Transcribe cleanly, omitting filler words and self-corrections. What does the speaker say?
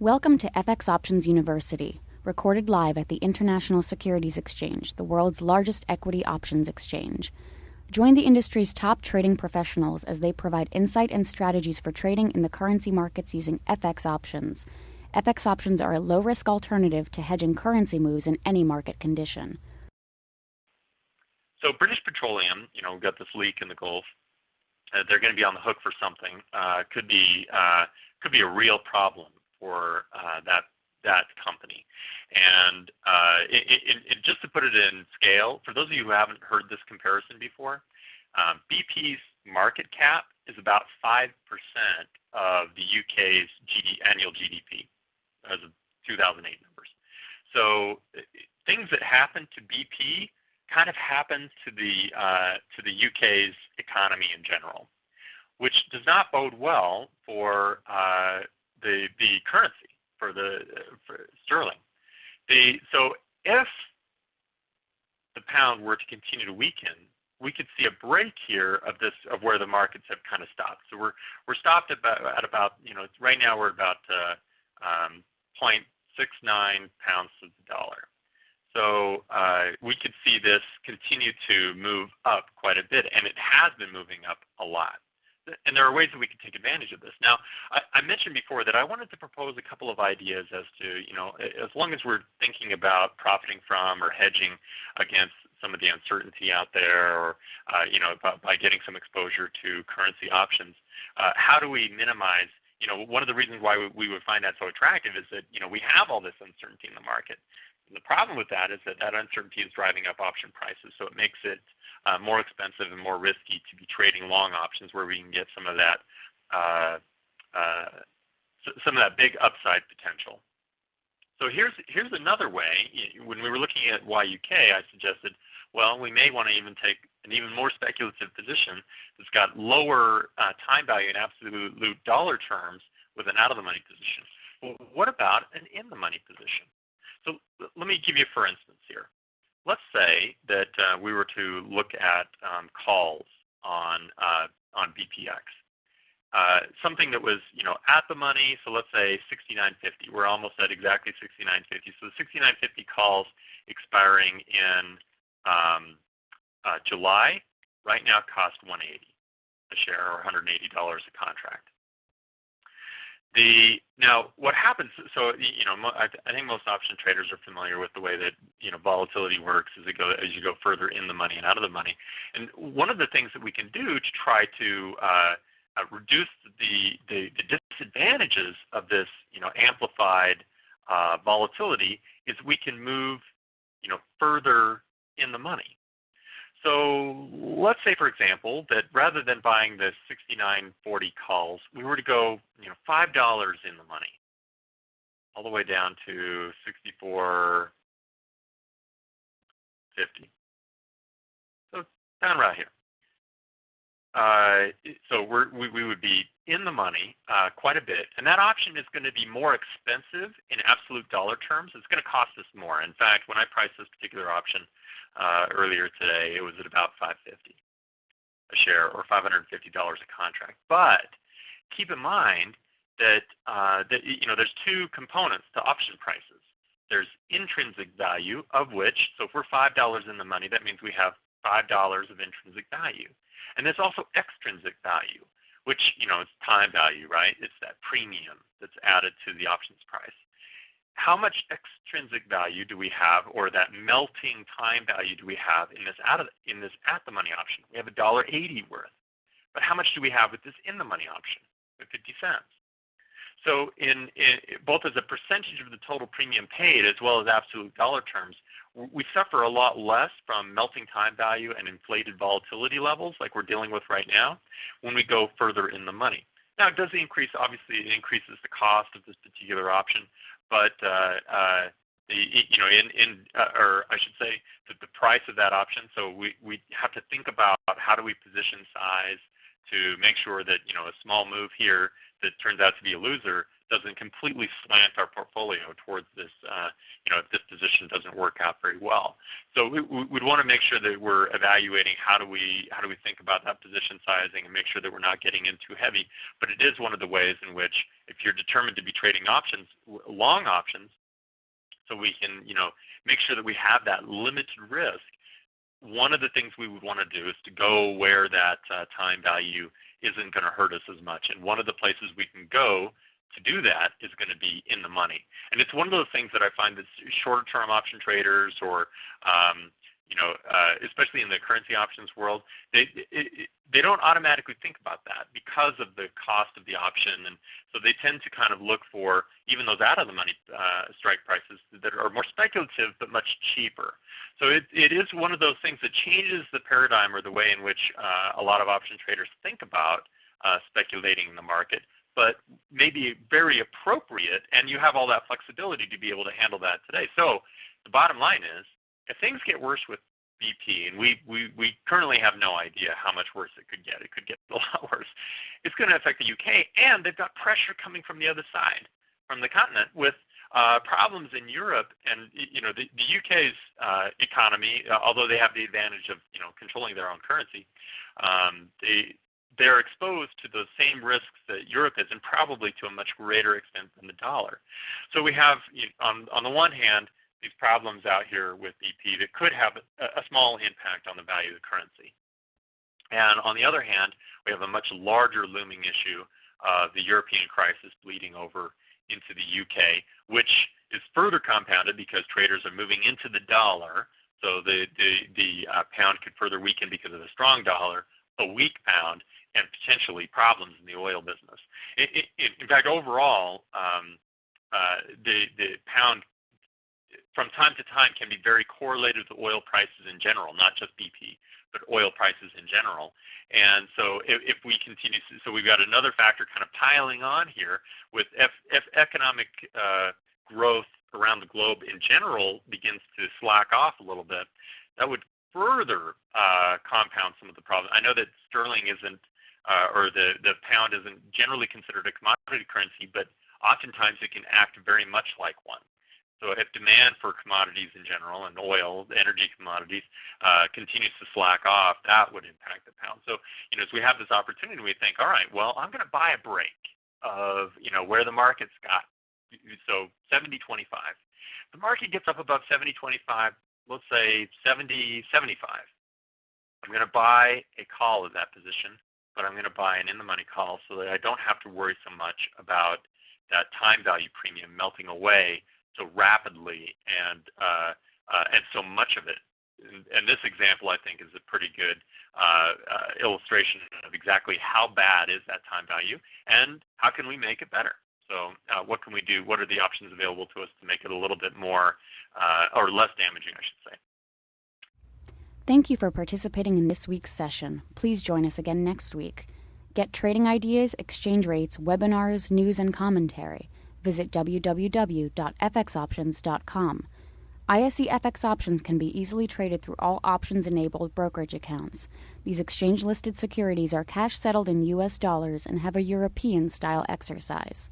Welcome to FX Options University, recorded live at the International Securities Exchange, the world's largest equity options exchange. Join the industry's top trading professionals as they provide insight and strategies for trading in the currency markets using FX options. FX options are a low-risk alternative to hedging currency moves in any market condition. So British Petroleum, we've got this leak in the Gulf. They're going to be on the hook for something. Could be a real problem for that company. And just to put it in scale, for those of you who haven't heard this comparison before, BP's market cap is about 5% of the UK's annual GDP as of 2008 numbers. So things that happen to BP kind of happen to the UK's economy in general, which does not bode well for the currency, for sterling. So if the pound were to continue to weaken, we could see a break here of where the markets have kind of stopped. So we're stopped at about right now we're about 0.69 pounds to the dollar. So we could see this continue to move up quite a bit, and it has been moving up a lot. And there are ways that we can take advantage of this. Now, I mentioned before that I wanted to propose a couple of ideas as to, as long as we're thinking about profiting from or hedging against some of the uncertainty out there, or, by getting some exposure to currency options, how do we minimize, one of the reasons why we would find that so attractive is that, we have all this uncertainty in the market. And the problem with that is that uncertainty is driving up option prices, so it makes it more expensive and more risky to be trading long options where we can get some of that big upside potential. So here's another way. When we were looking at YUK, I suggested, well, we may want to even take an even more speculative position that's got lower time value in absolute dollar terms with an out-of-the-money position. Well, what about an in-the-money position? So let me give you, for instance, here. Let's say that we were to look at calls on BPX, something that was at the money. So let's say 69.50. We're almost at exactly 69.50. So the 69.50 calls expiring in July right now cost $180 a share, or $180 a contract. Now what happens? So I think most option traders are familiar with the way that volatility works as you go further in the money and out of the money. And one of the things that we can do to try to reduce the disadvantages of this amplified volatility is we can move further in the money. So let's say, for example, that rather than buying the 69.40 calls, we were to go $5 in the money, all the way down to 64.50. So down right here. So we would be in the money quite a bit, and that option is going to be more expensive in absolute dollar terms. It's going to cost us more. In fact, when I priced this particular option earlier today, it was at about $550 a share, or $550 a contract. But keep in mind that there's two components to option prices. There's intrinsic value, of which, so if we're $5 in the money, that means we have $5 of intrinsic value. And there's also extrinsic value, which, it's time value, right? It's that premium that's added to the options price. How much extrinsic value do we have, or that melting time value do we have in this at-the-money option? We have $1.80 worth. But how much do we have with this in-the-money option? 50 cents. So in both as a percentage of the total premium paid as well as absolute dollar terms, we suffer a lot less from melting time value and inflated volatility levels like we're dealing with right now when we go further in the money. Now, it does increase, obviously, it increases the cost of this particular option, but or I should say that the price of that option. So we have to think about how do we position size to make sure that a small move here that turns out to be a loser doesn't completely slant our portfolio towards this, if this position doesn't work out very well. So we'd want to make sure that we're evaluating how do we think about that position sizing and make sure that we're not getting in too heavy. But it is one of the ways in which, if you're determined to be trading options, long options, so we can, make sure that we have that limited risk, one of the things we would want to do is to go where that time value isn't going to hurt us as much. And one of the places we can go to do that is going to be in the money. And it's one of those things that I find that shorter-term option traders or, especially in the currency options world, they don't automatically think about that because of the cost of the option. And so they tend to kind of look for even those out-of-the-money strike prices that are more speculative but much cheaper. So it is one of those things that changes the paradigm or the way in which a lot of option traders think about speculating in the market, but maybe very appropriate, and you have all that flexibility to be able to handle that today. So the bottom line is, if things get worse with BP, and we currently have no idea how much worse it could get. It could get a lot worse. It's going to affect the UK, and they've got pressure coming from the other side, from the continent, with problems in Europe. And the UK's economy, although they have the advantage of controlling their own currency, they're exposed to those same risks that Europe is, and probably to a much greater extent than the dollar. So we have, on the one hand, these problems out here with BP that could have a small impact on the value of the currency. And on the other hand, we have a much larger looming issue of the European crisis bleeding over into the UK, which is further compounded because traders are moving into the dollar. So the pound could further weaken because of a strong dollar, a weak pound, and potentially problems in the oil business. In fact, overall, the pound from time to time can be very correlated with oil prices in general, not just BP, but oil prices in general. And so if we continue, so we've got another factor kind of piling on here with if economic growth around the globe in general begins to slack off a little bit, that would further compound some of the problems. I know that sterling isn't, or the pound isn't generally considered a commodity currency, but oftentimes it can act very much like one. So if demand for commodities in general and oil, energy commodities, continues to slack off, that would impact the pound. So, as we have this opportunity, we think, all right, well, I'm going to buy a break of, where the market's got. So 70.25. The market gets up above 70.25, let's say 70.75. I'm going to buy a call of that position, but I'm going to buy an in-the-money call so that I don't have to worry so much about that time value premium melting away so rapidly and so much of it. And this example, I think, is a pretty good illustration of exactly how bad is that time value and how can we make it better. So what can we do? What are the options available to us to make it a little bit more or less damaging, I should say. Thank you for participating in this week's session. Please join us again next week. Get trading ideas, exchange rates, webinars, news, and commentary. Visit www.fxoptions.com. ISE FX options can be easily traded through all options-enabled brokerage accounts. These exchange-listed securities are cash-settled in U.S. dollars and have a European-style exercise.